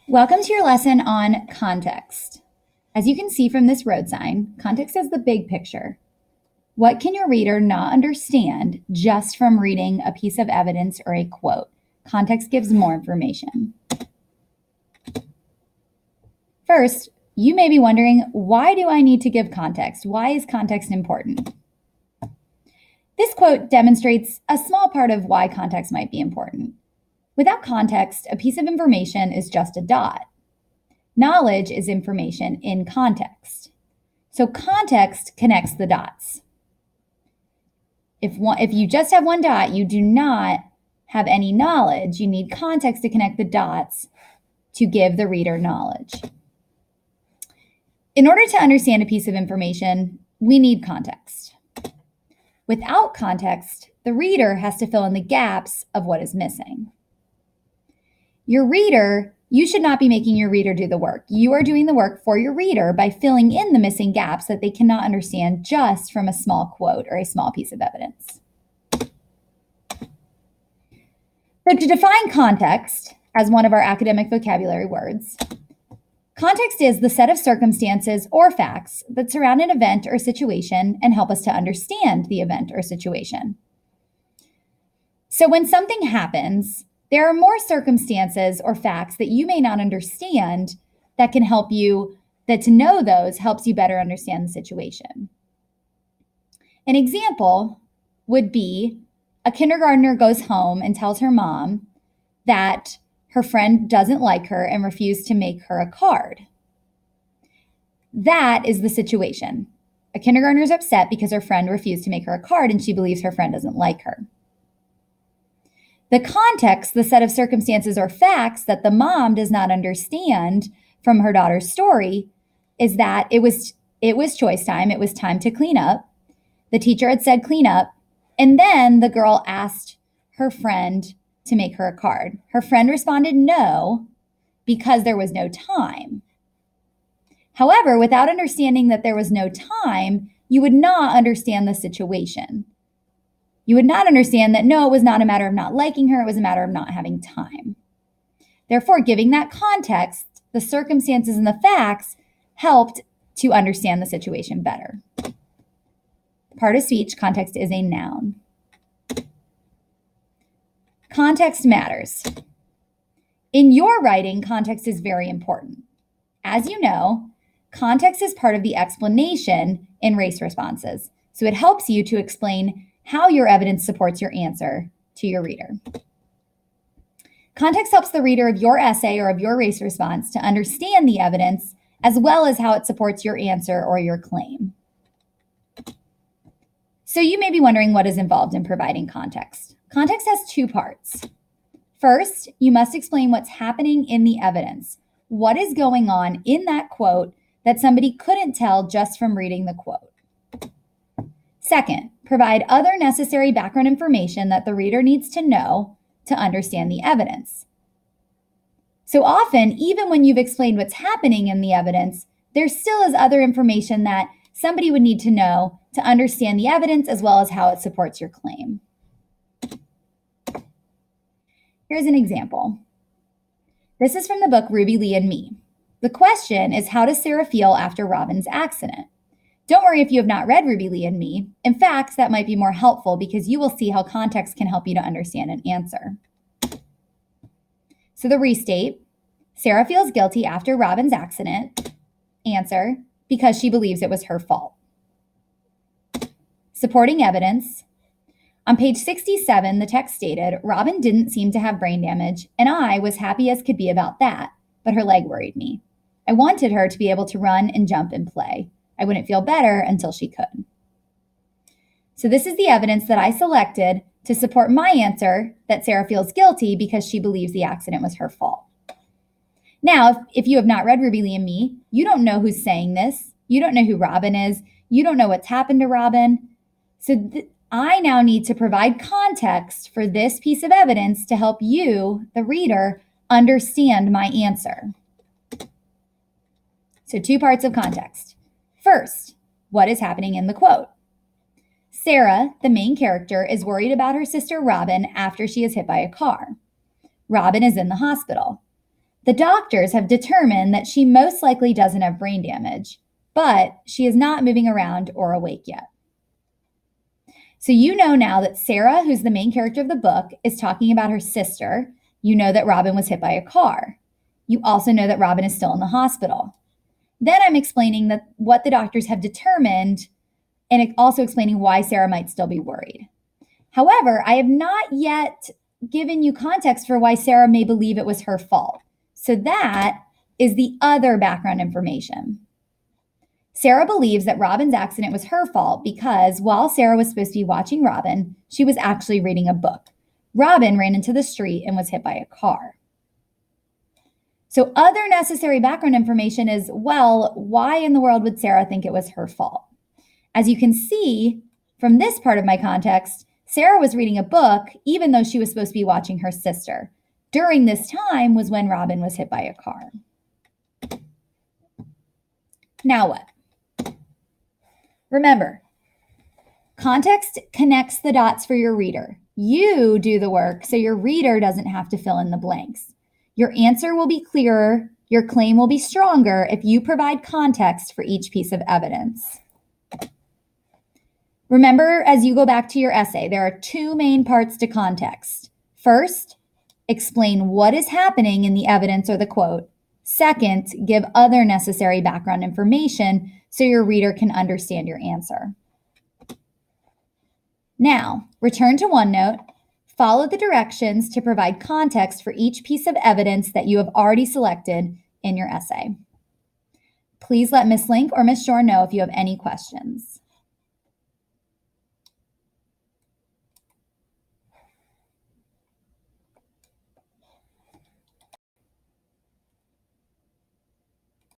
Welcome to your lesson on context. As you can see from this road sign, context is the big picture. What can your reader not understand just from reading a piece of evidence or a quote? Context gives more information. First, you may be wondering, why do I need to give context? Why is context important? This quote demonstrates a small part of why context might be important. Without context, a piece of information is just a dot. Knowledge is information in context. So context connects the dots. If you just have one dot, you do not have any knowledge. You need context to connect the dots to give the reader knowledge. In order to understand a piece of information, we need context. Without context, the reader has to fill in the gaps of what is missing. You should not be making your reader do the work. You are doing the work for your reader by filling in the missing gaps that they cannot understand just from a small quote or a small piece of evidence. So to define context as one of our academic vocabulary words, context is the set of circumstances or facts that surround an event or situation and help us to understand the event or situation. So when something happens, there are more circumstances or facts that you may not understand that can help you, that to know those helps you better understand the situation. An example would be a kindergartner goes home and tells her mom that her friend doesn't like her and refused to make her a card. That is the situation. A kindergartner is upset because her friend refused to make her a card and she believes her friend doesn't like her. The context, the set of circumstances or facts that the mom does not understand from her daughter's story is that it was choice time. It was time to clean up. The teacher had said clean up. And then the girl asked her friend to make her a card. Her friend responded no, because there was no time. However, without understanding that there was no time, you would not understand the situation. You would not understand that, no, it was not a matter of not liking her, it was a matter of not having time. Therefore, giving that context, the circumstances and the facts helped to understand the situation better. Part of speech, context is a noun. Context matters. In your writing, context is very important. As you know, context is part of the explanation in race responses. So it helps you to explain how your evidence supports your answer to your reader. Context helps the reader of your essay or of your race response to understand the evidence as well as how it supports your answer or your claim. So you may be wondering what is involved in providing context. Context has two parts. First, you must explain what's happening in the evidence. What is going on in that quote that somebody couldn't tell just from reading the quote? Second, provide other necessary background information that the reader needs to know to understand the evidence. So often, even when you've explained what's happening in the evidence, there still is other information that somebody would need to know to understand the evidence as well as how it supports your claim. Here's an example. This is from the book Ruby Lee and Me. The question is, how does Sarah feel after Robin's accident? Don't worry if you have not read Ruby Lee and Me. In fact, that might be more helpful because you will see how context can help you to understand an answer. So the restate, Sarah feels guilty after Robin's accident. Answer, because she believes it was her fault. Supporting evidence. On page 67, the text stated, Robin didn't seem to have brain damage, and I was happy as could be about that, but her leg worried me. I wanted her to be able to run and jump and play. I wouldn't feel better until she could. So this is the evidence that I selected to support my answer that Sarah feels guilty because she believes the accident was her fault. Now, if you have not read Ruby Lee and Me, you don't know who's saying this. You don't know who Robin is. You don't know what's happened to Robin. So I now need to provide context for this piece of evidence to help you, the reader, understand my answer. So 2 parts of context. First, what is happening in the quote? Sarah, the main character, is worried about her sister Robin after she is hit by a car. Robin is in the hospital. The doctors have determined that she most likely doesn't have brain damage, but she is not moving around or awake yet. So you know now that Sarah, who's the main character of the book, is talking about her sister. You know that Robin was hit by a car. You also know that Robin is still in the hospital. Then I'm explaining that what the doctors have determined and also explaining why Sarah might still be worried. However, I have not yet given you context for why Sarah may believe it was her fault. So that is the other background information. Sarah believes that Robin's accident was her fault because while Sarah was supposed to be watching Robin, she was actually reading a book. Robin ran into the street and was hit by a car. So other necessary background information is, well, why in the world would Sarah think it was her fault? As you can see from this part of my context, Sarah was reading a book even though she was supposed to be watching her sister. During this time was when Robin was hit by a car. Now what? Remember, context connects the dots for your reader. You do the work so your reader doesn't have to fill in the blanks. Your answer will be clearer, your claim will be stronger if you provide context for each piece of evidence. Remember, as you go back to your essay, there are two main parts to context. First, explain what is happening in the evidence or the quote. Second, give other necessary background information so your reader can understand your answer. Now, return to OneNote, follow the directions to provide context for each piece of evidence that you have already selected in your essay. Please let Ms. Link or Ms. Shore know if you have any questions.